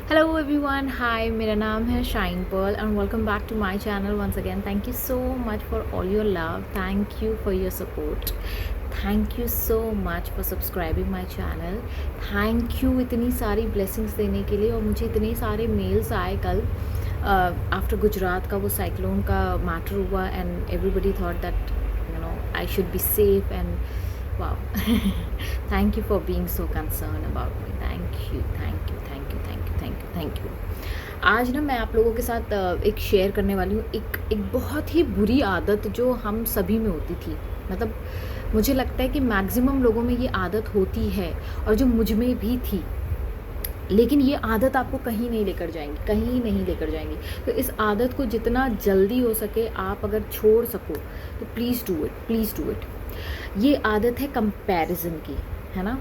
Hello everyone, हाय, मेरा नाम है Shine Pearl and welcome back to my channel once again. Thank you so much for all your love, thank you for your support, thank you so much for subscribing my channel, thank you इतनी सारी blessings देने के लिए। और मुझे इतने सारे mails आए कल आफ्टर गुजरात का वो साइक्लोन का मैटर हुआ and everybody thought that I should be safe and wow. Thank you for being so concerned about me. Thank you, thank you, thank you, thank you, thank you, thank you. आज ना मैं आप लोगों के साथ एक share करने वाली हूँ एक बहुत ही बुरी आदत जो हम सभी में होती थी। मतलब मुझे लगता है कि मैक्सिमम लोगों में ये आदत होती है और जो मुझ में भी थी, लेकिन ये आदत आपको कहीं नहीं लेकर जाएंगी, कहीं नहीं लेकर जाएंगी। तो इस आदत को जितना जल्दी हो सके आप अगर छोड़ सको तो please do it, please do it. ये आदत है कंपैरिजन की, है ना।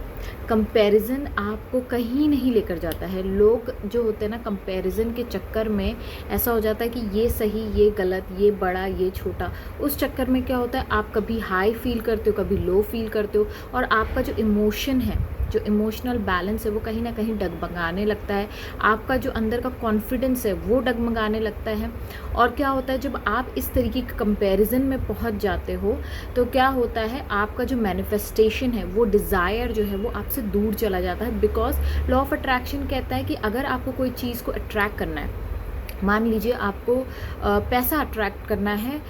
कंपैरिजन आपको कहीं नहीं लेकर जाता है। लोग जो होते हैं ना, कंपैरिजन के चक्कर में ऐसा हो जाता है कि ये सही, ये गलत, ये बड़ा, ये छोटा। उस चक्कर में क्या होता है, आप कभी हाई फील करते हो, कभी लो फील करते हो, और आपका जो इमोशन है, जो इमोशनल बैलेंस है, वो कहीं ना कहीं डगमगाने लगता है। आपका जो अंदर का कॉन्फिडेंस है वो डगमगाने लगता है। और क्या होता है, जब आप इस तरीके के कंपैरिजन में पहुंच जाते हो तो क्या होता है, आपका जो मैनिफेस्टेशन है, वो डिज़ायर जो है वो आपसे दूर चला जाता है। बिकॉज लॉ ऑफ अट्रैक्शन कहता है कि अगर आपको कोई चीज़ को अट्रैक्ट करना है, मान लीजिए आपको पैसा अट्रैक्ट करना है,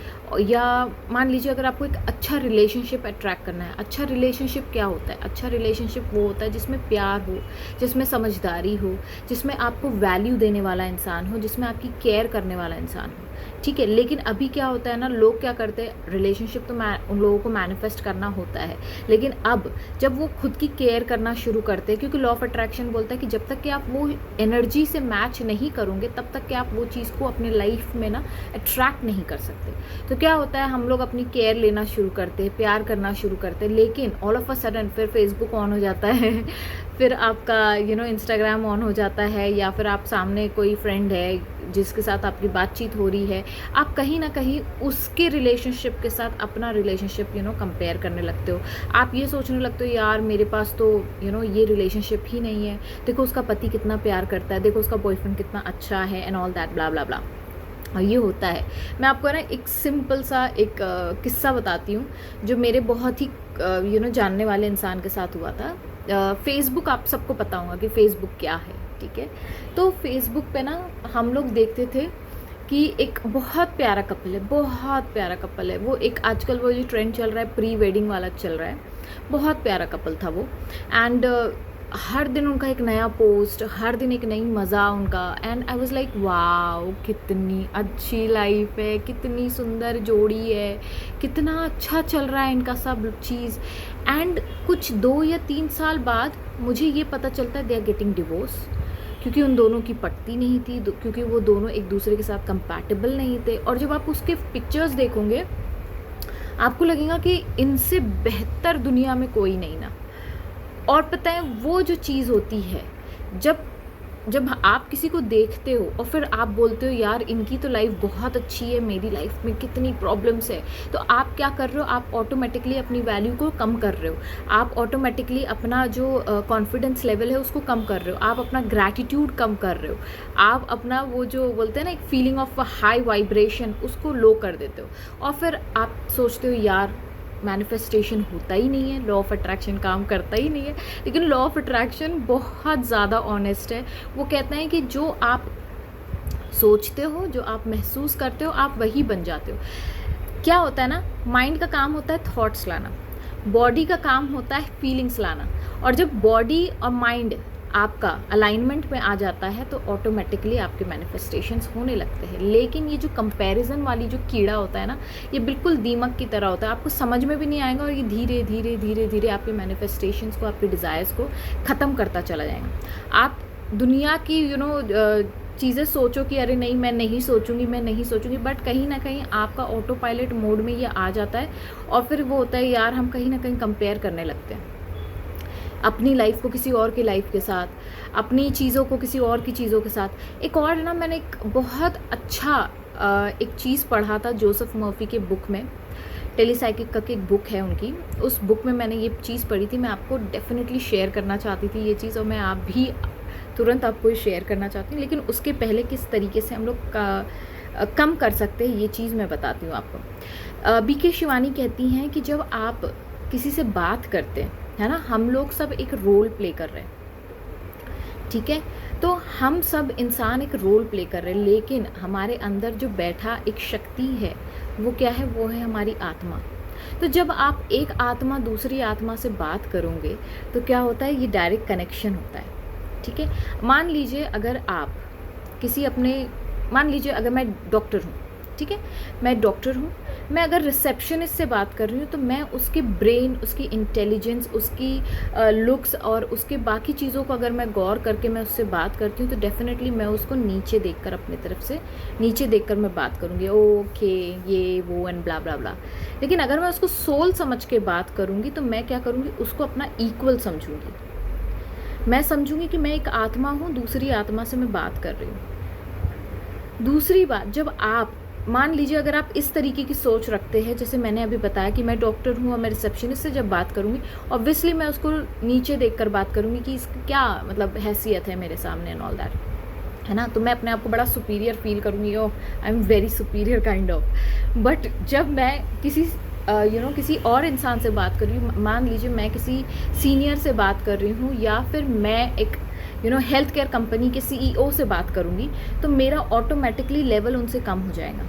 या मान लीजिए अगर आपको एक अच्छा रिलेशनशिप अट्रैक्ट करना है। अच्छा रिलेशनशिप क्या होता है? अच्छा रिलेशनशिप वो होता है जिसमें प्यार हो, जिसमें समझदारी हो, जिसमें आपको वैल्यू देने वाला इंसान हो, जिसमें आपकी केयर करने वाला इंसान हो। ठीक है, लेकिन अभी क्या होता है ना, लोग क्या करते हैं, रिलेशनशिप तो उन लोगों को मैनिफेस्ट करना होता है, लेकिन अब जब वो खुद की केयर करना शुरू करते हैं, क्योंकि लॉ ऑफ अट्रैक्शन बोलता है कि जब तक कि आप वो एनर्जी से मैच नहीं करोगे तब तक कि आप वो चीज़ को अपने लाइफ में ना अट्रैक्ट नहीं कर सकते। तो क्या होता है, हम लोग अपनी केयर लेना शुरू करते हैं, प्यार करना शुरू करते हैं, लेकिन ऑल ऑफ अ सडन फिर फेसबुक ऑन हो जाता है फिर आपका इंस्टाग्राम ऑन हो जाता है, या फिर आप सामने कोई फ्रेंड है जिसके साथ आपकी बातचीत हो रही है, आप कहीं ना कहीं उसके रिलेशनशिप के साथ अपना रिलेशनशिप कंपेयर करने लगते हो। आप ये सोचने लगते हो, यार मेरे पास तो ये रिलेशनशिप ही नहीं है, देखो उसका पति कितना प्यार करता है, देखो उसका बॉयफ्रेंड कितना अच्छा है एंड ऑल दैट ब्ला ब्ला ब्ला। और ये होता है। मैं आपको ना एक सिंपल सा एक किस्सा बताती हूँ जो मेरे बहुत ही जानने वाले इंसान के साथ हुआ था। फेसबुक, आप सबको पता होगा कि फेसबुक क्या है, ठीक है। तो फेसबुक पे ना हम लोग देखते थे कि एक बहुत प्यारा कपल है, बहुत प्यारा कपल है। वो एक आजकल वो जो ट्रेंड चल रहा है, प्री वेडिंग वाला चल रहा है, बहुत प्यारा कपल था वो। एंड हर दिन उनका एक नया पोस्ट, हर दिन एक नई मज़ा उनका। And I was like wow, कितनी अच्छी लाइफ है, कितनी सुंदर जोड़ी है, कितना अच्छा चल रहा है इनका सब चीज़। एंड कुछ 2 या 3 साल बाद मुझे ये पता चलता है दे आर गेटिंग डिवोर्स, क्योंकि उन दोनों की पटती नहीं थी, क्योंकि वो दोनों एक दूसरे के साथ कंपैटिबल नहीं थे। और जब आप उसके पिक्चर्स देखोगे आपको लगेगा कि इनसे बेहतर दुनिया में कोई नहीं ना। और पता है वो जो चीज़ होती है, जब जब आप किसी को देखते हो और फिर आप बोलते हो यार इनकी तो लाइफ बहुत अच्छी है, मेरी लाइफ में कितनी प्रॉब्लम्स है, तो आप क्या कर रहे हो, आप ऑटोमेटिकली अपनी वैल्यू को कम कर रहे हो, आप ऑटोमेटिकली अपना जो कॉन्फिडेंस लेवल है उसको कम कर रहे हो, आप अपना ग्रैटिट्यूड कम कर रहे हो, आप अपना वो जो बोलते हैं ना एक फीलिंग ऑफ हाई वाइब्रेशन उसको लो कर देते हो। और फिर आप सोचते हो यार मैनिफेस्टेशन होता ही नहीं है, लॉ ऑफ अट्रैक्शन काम करता ही नहीं है। लेकिन लॉ ऑफ अट्रैक्शन बहुत ज़्यादा ऑनेस्ट है। वो कहता है कि जो आप सोचते हो, जो आप महसूस करते हो, आप वही बन जाते हो। क्या होता है ना, माइंड का काम होता है थॉट्स लाना, बॉडी का काम होता है फीलिंग्स लाना। और जब बॉडी और माइंड आपका अलाइनमेंट में आ जाता है तो ऑटोमेटिकली आपके मैनिफेस्टेशंस होने लगते हैं। लेकिन ये जो कंपैरिजन वाली जो कीड़ा होता है ना, ये बिल्कुल दीमक की तरह होता है, आपको समझ में भी नहीं आएगा और ये धीरे धीरे धीरे धीरे आपके मैनिफेस्टेशंस को, आपके डिज़ायर्स को ख़त्म करता चला जाएगा। आप दुनिया की चीज़ें सोचो कि अरे नहीं मैं नहीं सोचूंगी, मैं नहीं सोचूंगी, बट कहीं ना कहीं आपका ऑटो पायलट मोड में ये आ जाता है। और फिर वो होता है यार हम कहीं ना कहीं कंपेयर करने लगते हैं अपनी लाइफ को किसी और की लाइफ के साथ, अपनी चीज़ों को किसी और की चीज़ों के साथ। एक और ना, मैंने एक बहुत अच्छा एक चीज़ पढ़ा था जोसेफ मर्फी के बुक में, टेलीसाइकिक का एक बुक है उनकी, उस बुक में मैंने ये चीज़ पढ़ी थी। मैं आपको डेफिनेटली शेयर करना चाहती थी ये चीज़, और मैं आप भी तुरंत आपको ये शेयर करना चाहती हूँ, लेकिन उसके पहले किस तरीके से हम लोग कम कर सकते हैं ये चीज़ मैं बताती हूँ आपको। बीके शिवानी कहती हैं कि जब आप किसी से बात करते हैं, है ना, हम लोग सब एक रोल प्ले कर रहे हैं, ठीक है, तो हम सब इंसान एक रोल प्ले कर रहे हैं, लेकिन हमारे अंदर जो बैठा एक शक्ति है वो क्या है, वो है हमारी आत्मा। तो जब आप एक आत्मा दूसरी आत्मा से बात करोगे तो क्या होता है, ये डायरेक्ट कनेक्शन होता है, ठीक है। मान लीजिए अगर आप किसी अपने, मान लीजिए अगर मैं डॉक्टर हूँ, ठीक है, मैं डॉक्टर हूँ, मैं अगर रिसेप्शनिस्ट से बात कर रही हूँ तो मैं उसके ब्रेन, उसकी इंटेलिजेंस, उसकी लुक्स और उसके बाकी चीज़ों को अगर मैं गौर करके मैं उससे बात करती हूँ तो डेफिनेटली मैं उसको नीचे देखकर, अपनी तरफ से नीचे देखकर मैं बात करूँगी, ओके ये वो एंड ब्ला ब्ला ब्ला। लेकिन अगर मैं उसको सोल समझ के बात करूँगी तो मैं क्या करूँगी, उसको अपना इक्वल समझूँगी। मैं समझूँगी कि मैं एक आत्मा हूँ, दूसरी आत्मा से मैं बात कर रही हूँ। दूसरी बात, जब आप मान लीजिए अगर आप इस तरीके की सोच रखते हैं, जैसे मैंने अभी बताया कि मैं डॉक्टर हूँ और मैं रिसेप्शनिस्ट से जब बात करूँगी, ऑब्वियसली मैं उसको नीचे देखकर बात करूँगी कि इसकी क्या मतलब हैसियत है मेरे सामने एंड ऑल दैट, है ना। तो मैं अपने आप को बड़ा सुपीरियर फील करूँगी, oh I am very superior kind of. But जब मैं किसी किसी और इंसान से बात कर रही हूँ, मान लीजिए मैं किसी सीनियर से बात कर रही हूँ या फिर मैं एक हेल्थ केयर कंपनी के सीईओ से बात करूँगी, तो मेरा ऑटोमेटिकली लेवल उनसे कम हो जाएगा,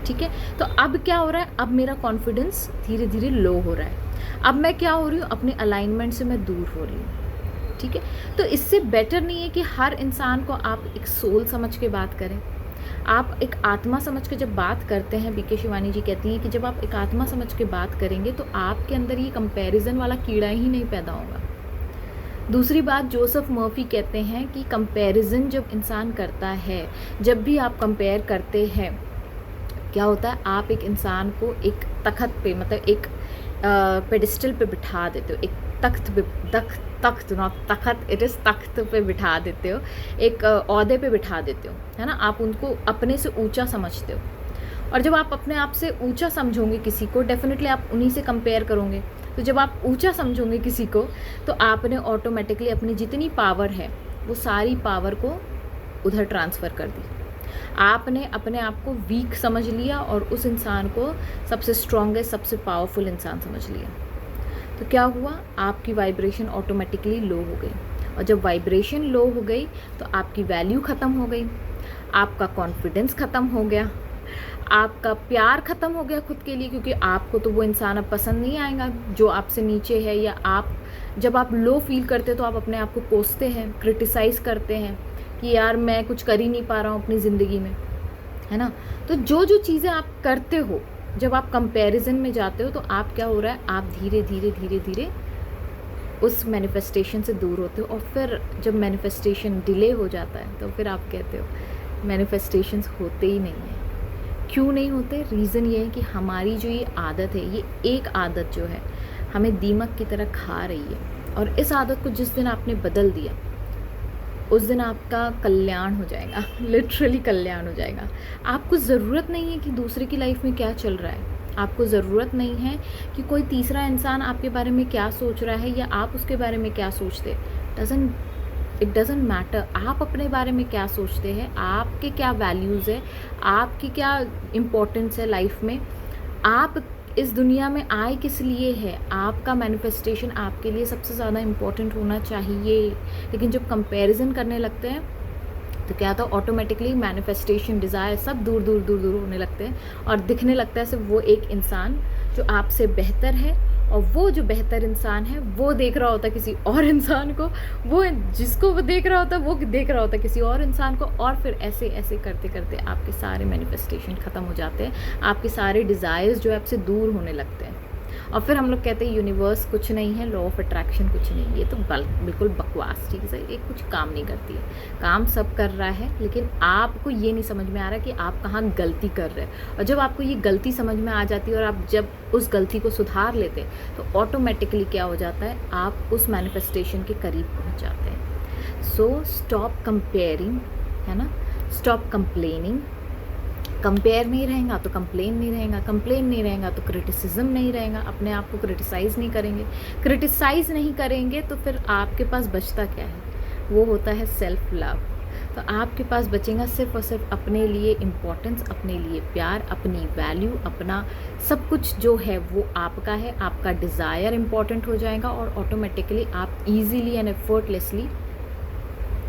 ठीक है। तो अब क्या हो रहा है, अब मेरा कॉन्फिडेंस धीरे धीरे लो हो रहा है, अब मैं क्या हो रही हूँ, अपने अलाइनमेंट से मैं दूर हो रही हूँ, ठीक है। तो इससे बेटर नहीं है कि हर इंसान को आप एक सोल समझ के बात करें, आप एक आत्मा समझ के जब बात करते हैं। बीके शिवानी जी कहती हैं कि जब आप एक आत्मा समझ के बात करेंगे तो आपके अंदर ये कंपैरिजन वाला कीड़ा ही नहीं पैदा होगा। दूसरी बात, जोसेफ मर्फी कहते हैं कि कंपैरिजन जब इंसान करता है, जब भी आप कंपेयर करते हैं, क्या होता है, आप एक इंसान को एक तख्त पे, मतलब एक पेडिस्टल पे बिठा देते हो, एक तख्त पे, तख्त नॉट तख्त, इट इज़ तख्त पे बिठा देते हो, एक ओहदे पे बिठा देते हो, है ना। आप उनको अपने से ऊंचा समझते हो, और जब आप अपने आप से ऊंचा समझोगे किसी को, डेफिनेटली आप उन्हीं से कंपेयर करोगे। तो जब आप ऊंचा समझोगे किसी को तो आपने ऑटोमेटिकली अपनी जितनी पावर है वो सारी पावर को उधर ट्रांसफ़र कर दी। आपने अपने आप को वीक समझ लिया और उस इंसान को सबसे स्ट्रॉन्गेस्ट, सबसे पावरफुल इंसान समझ लिया। तो क्या हुआ, आपकी वाइब्रेशन ऑटोमेटिकली लो हो गई, और जब वाइब्रेशन लो हो गई तो आपकी वैल्यू ख़त्म हो गई, आपका कॉन्फिडेंस ख़त्म हो गया, आपका प्यार ख़त्म हो गया खुद के लिए, क्योंकि आपको तो वो इंसान अब पसंद नहीं आएगा जो आपसे नीचे है। या आप जब आप लो फील करते तो आप अपने आप को कोसते हैं, क्रिटिसाइज़ करते हैं कि यार मैं कुछ कर ही नहीं पा रहा हूँ अपनी ज़िंदगी में, है ना। तो जो जो चीज़ें आप करते हो, जब आप कंपैरिजन में जाते हो तो आप क्या हो रहा है, आप धीरे धीरे धीरे धीरे उस मैनिफेस्टेशन से दूर होते हो। और फिर जब मैनिफेस्टेशन डिले हो जाता है तो फिर आप कहते हो मैनिफेस्टेशंस होते ही नहीं हैं। क्यों नहीं होते? रीज़न ये है कि हमारी जो ये आदत है, ये एक आदत जो है हमें दीमक की तरह खा रही है, और इस आदत को जिस दिन आपने बदल दिया उस दिन आपका कल्याण हो जाएगा, लिटरली कल्याण हो जाएगा। आपको ज़रूरत नहीं है कि दूसरे की लाइफ में क्या चल रहा है, आपको ज़रूरत नहीं है कि कोई तीसरा इंसान आपके बारे में क्या सोच रहा है या आप उसके बारे में क्या सोचते, इट डज़न्ट मैटर। आप अपने बारे में क्या सोचते हैं, आपके क्या वैल्यूज़ है, आपकी क्या इम्पोर्टेंस है लाइफ में, आप इस दुनिया में आए किस लिए है, आपका मैनिफेस्टेशन आपके लिए सबसे ज़्यादा इम्पोर्टेंट होना चाहिए। लेकिन जब कंपैरिजन करने लगते हैं तो क्या होता है, ऑटोमेटिकली मैनिफेस्टेशन, डिज़ायर सब दूर दूर दूर दूर होने लगते हैं, और दिखने लगता है सिर्फ वो एक इंसान जो आपसे बेहतर है, और वो जो बेहतर इंसान है वो देख रहा होता है किसी और इंसान को, वो जिसको वो देख रहा होता है वो देख रहा होता है किसी और इंसान को, और फिर ऐसे ऐसे करते करते आपके सारे मैनिफेस्टेशन ख़त्म हो जाते हैं, आपके सारे डिज़ायर्स जो है आपसे दूर होने लगते हैं। और फिर हम लोग कहते हैं यूनिवर्स कुछ नहीं है, लॉ ऑफ अट्रैक्शन कुछ नहीं है, ये तो बिल्कुल बकवास चीज़ है, ये कुछ काम नहीं करती है। काम सब कर रहा है, लेकिन आपको ये नहीं समझ में आ रहा कि आप कहाँ गलती कर रहे हैं। और जब आपको ये गलती समझ में आ जाती है और आप जब उस गलती को सुधार लेते हैं तो ऑटोमेटिकली क्या हो जाता है, आप उस मैनिफेस्टेशन के करीब पहुँच जाते हैं। सो स्टॉप कंपेयरिंग, है ना, स्टॉप कंप्लेनिंग। कंपेयर नहीं रहेगा तो कंप्लेन नहीं रहेगा, कंप्लेन नहीं रहेगा तो क्रिटिसिज्म नहीं रहेगा, अपने आप को क्रिटिसाइज़ नहीं करेंगे, क्रिटिसाइज़ नहीं करेंगे तो फिर आपके पास बचता क्या है, वो होता है सेल्फ लव। तो आपके पास बचेगा सिर्फ और सिर्फ अपने लिए इम्पोर्टेंस, अपने लिए प्यार, अपनी वैल्यू, अपना सब कुछ जो है वो आपका है। आपका डिज़ायर इम्पॉर्टेंट हो जाएगा और ऑटोमेटिकली आप इजीली एंड एफर्टलेसली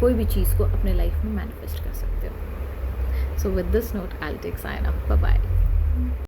कोई भी चीज़ को अपने लाइफ में मैनिफेस्ट कर सकते हो। So with this note I will take sign off, bye bye.